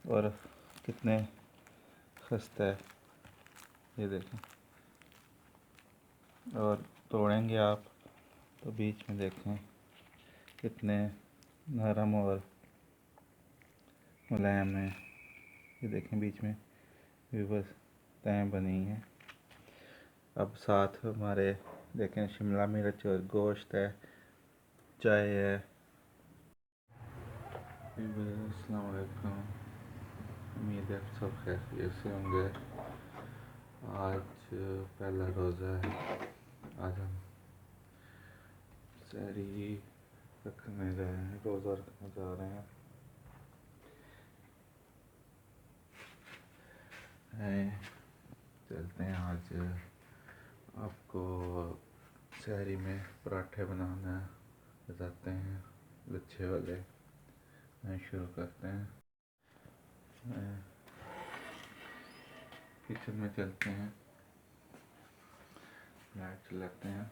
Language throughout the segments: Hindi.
और कितने खस्ता है ये देखें। और तोड़ेंगे आप तो बीच में देखें कितने नरम और मुलायम है। ये देखें बीच में भी बस तय बनी है। अब साथ हमारे देखें शिमला मिर्च और गोश्त है, चाय है। अस्सलाम वालेकुम, उम्मीद है सब खैरियत से होंगे। आज पहला रोज़ा है। आज हम सहरी रखने जा रहे हैं, रोज़ा रखने जा रहे हैं। चलते हैं। आज आपको सहरी में पराठे बनाना बताते हैं, लच्छे वाले। शुरू करते हैं। किचन में चलते हैं, लाइट चलाते हैं।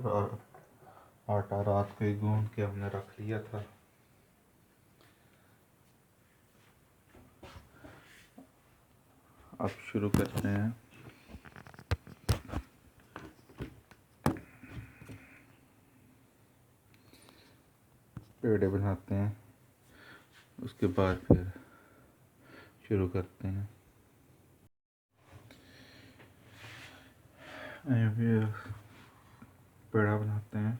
और आटा रात को ही गूंद के हमने रख लिया था। अब शुरू करते हैं। पेड़े बनाते हैं, उसके बाद फिर शुरू करते हैं। फिर पेड़ा बनाते हैं।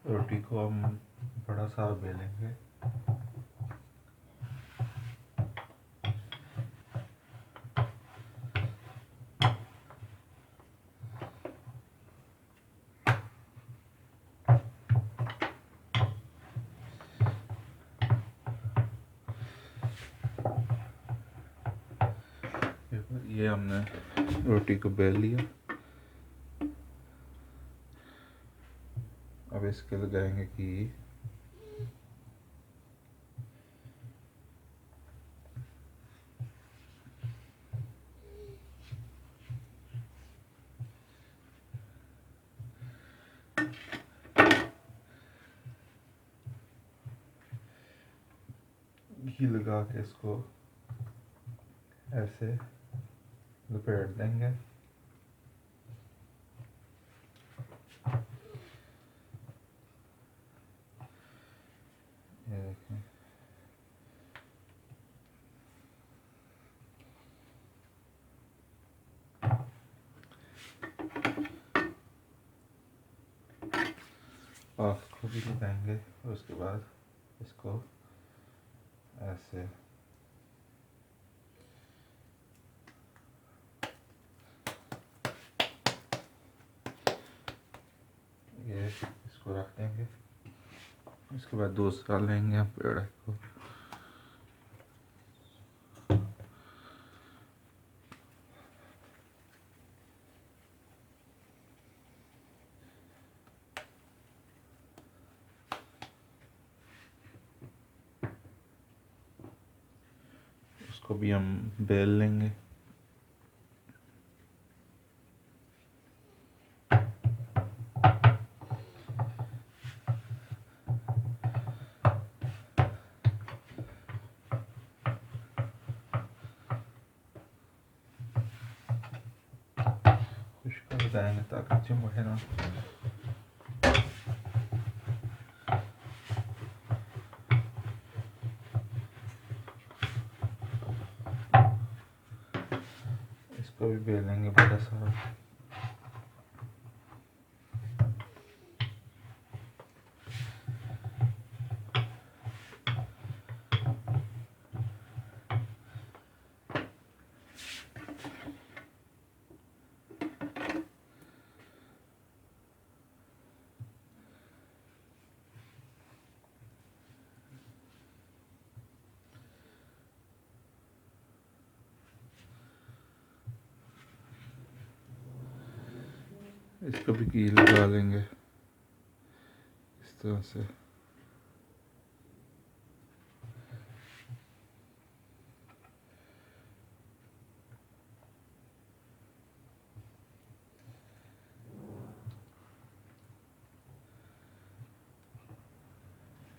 रोटी को हम बड़ा सा बेलेंगे। ये हमने रोटी को बेल लिया। अब इसके लगाएंगे कि घी लगा के इसको ऐसे लपेट देंगे। ये देखें, आँख को भी लगाएंगे और उसके बाद इसको ऐसे ये इसको रख देंगे। इसके बाद दूसरा लेंगे हम पेड़ को। इसको भी हम बेल लेंगे। खुश कर जाएंगे ताकि चिमड़े ना। इसको भी बेलेंगे बड़ा सारा। इसको भी घी लगा लेंगे इस तरह से।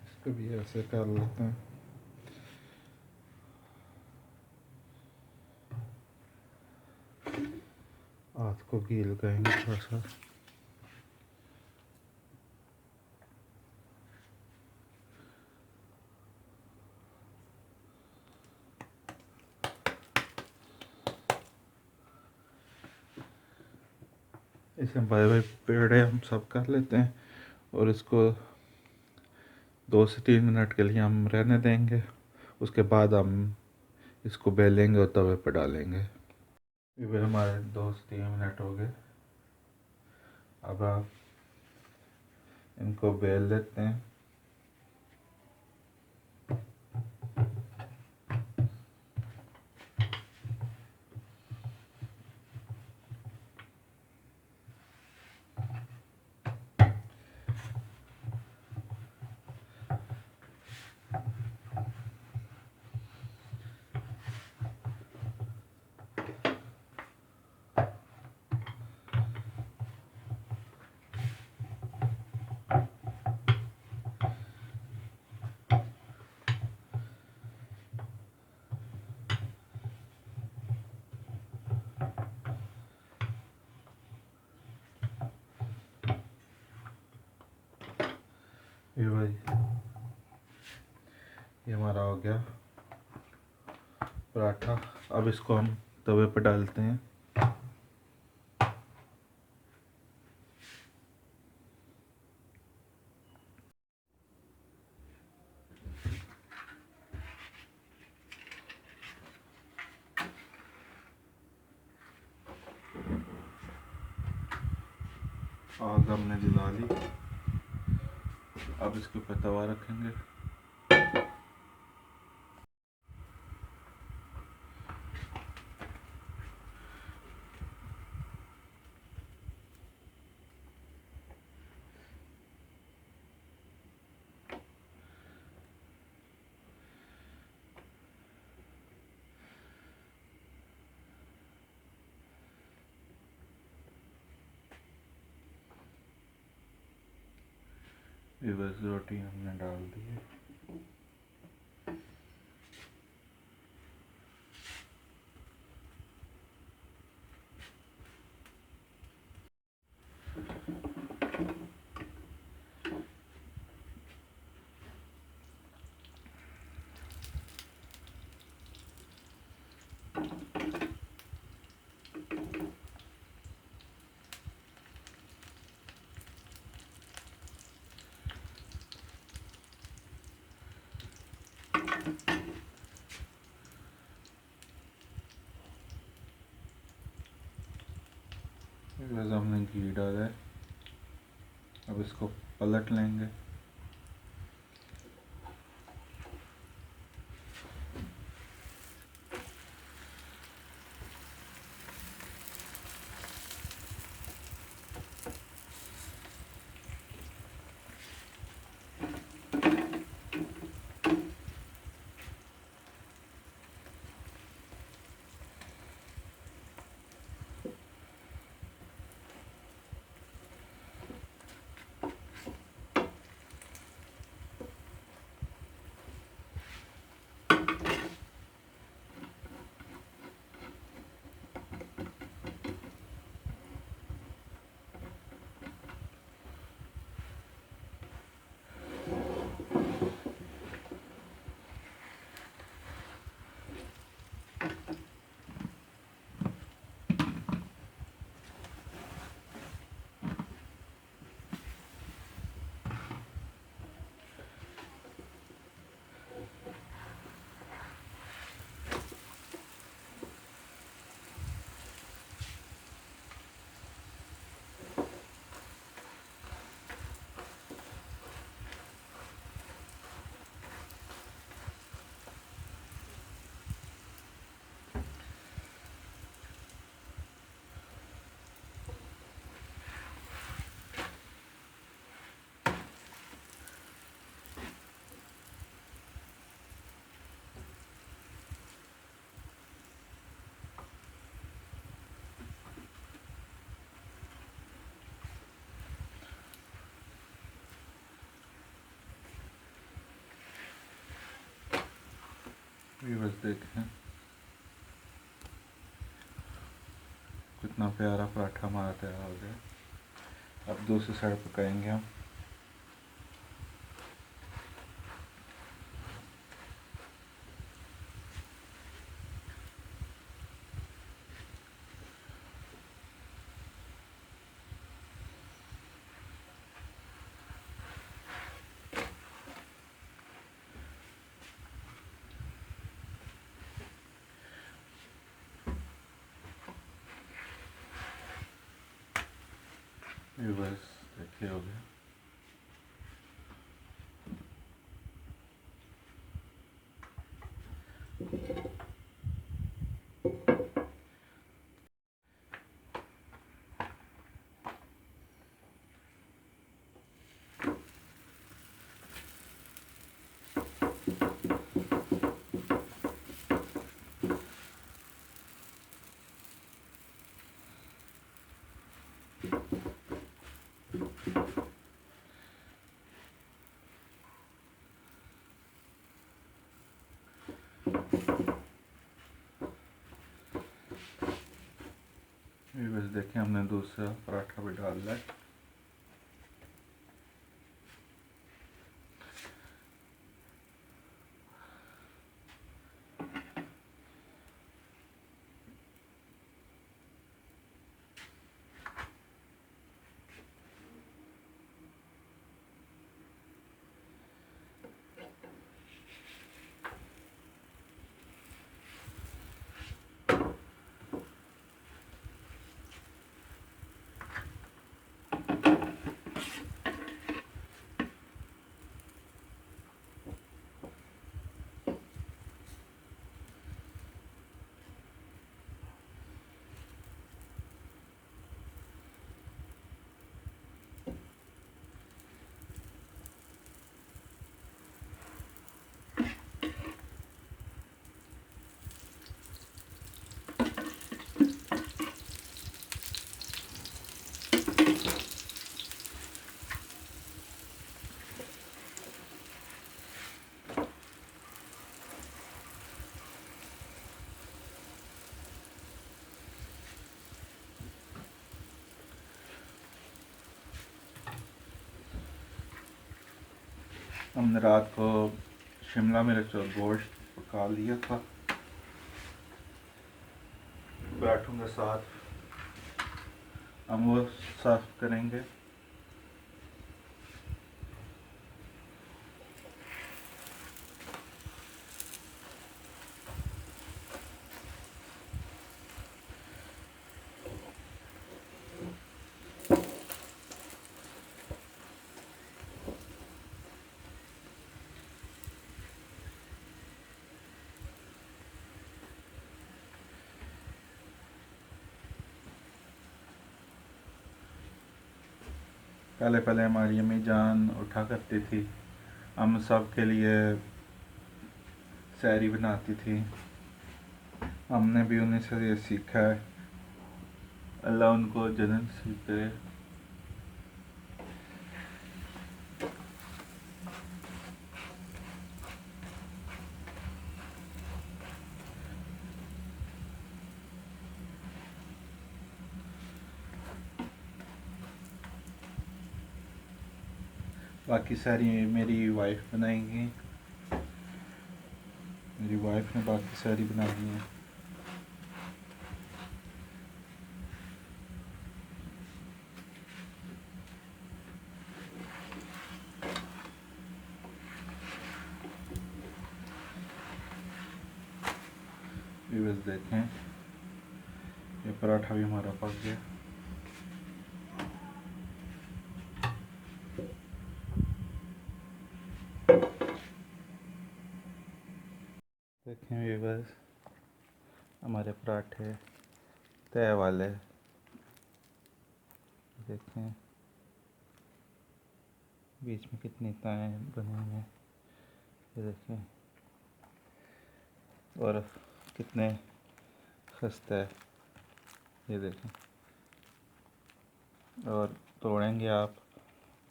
इसको भी ऐसे कर लेते हैं। हाथ को घी लगाएंगे थोड़ा सा। इसे बड़े बड़े पेड़े हम सब कर लेते हैं और इसको 2 से 3 मिनट के लिए हम रहने देंगे। उसके बाद हम इसको बेलेंगे और तवे पर डालेंगे। ये हमारे 2 से 3 मिनट हो गए। अब आप इनको बेल लेते हैं। ये भाई ये हमारा हो गया पराठा। अब इसको हम तवे पर डालते हैं। आग हमने जला ली। अब इसके ऊपर तवा रखेंगे। ये बस रोटी हमने डाल दी है। बस हमने घी डाला है। अब इसको पलट लेंगे। बस देखें कितना प्यारा पराठा हमारा तैयार हो गया। अब दूसरी साइड पकाएंगे हम। ये बस देखिए हो गया। ये बस देखिए हमने दूसरा पराठा भी डाल दिया। हमने रात को शिमला मिर्च और गोश्त पका लिया था पराठों के साथ। हम वो सर्व करेंगे। पहले पहले हमारी अम्मी जान उठा करती थी, हम सब के लिए सैरी बनाती थी। हमने भी उन्हीं से ये सीखा है। अल्लाह उनको जन्नत नसीब करे। बाकी सारी मेरी वाइफ बनाएंगी। मेरी वाइफ ने बाकी सारी बनानी है। ये बस देखें ये पराठा भी हमारा पक गया। देखें ये बस हमारे पराठे तय वाले। देखें बीच में कितनी ताएं बनी हुई हैं, ये देखें, और कितने खस्ता है, ये देखें। और तोड़ेंगे आप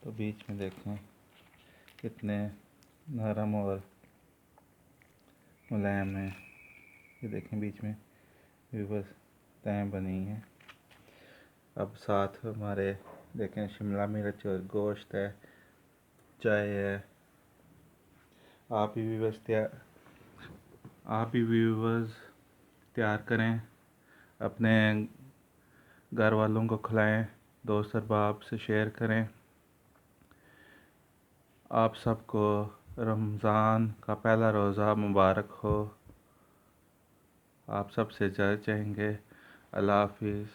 तो बीच में देखें कितने नरम और मुलायम है। ये देखें बीच में व्यूवर्स तय बनी है। अब साथ हमारे देखें शिमला मिर्च और गोश्त है, चाय है। आप भी व्यूवर्स तैयार करें, अपने घर वालों को खिलाएं, दोस्त अहबाब से शेयर करें। आप सबको रमज़ान का पहला रोज़ा मुबारक हो। आप सबसे इजाज़त चाहेंगे। अल्लाह हाफिज़।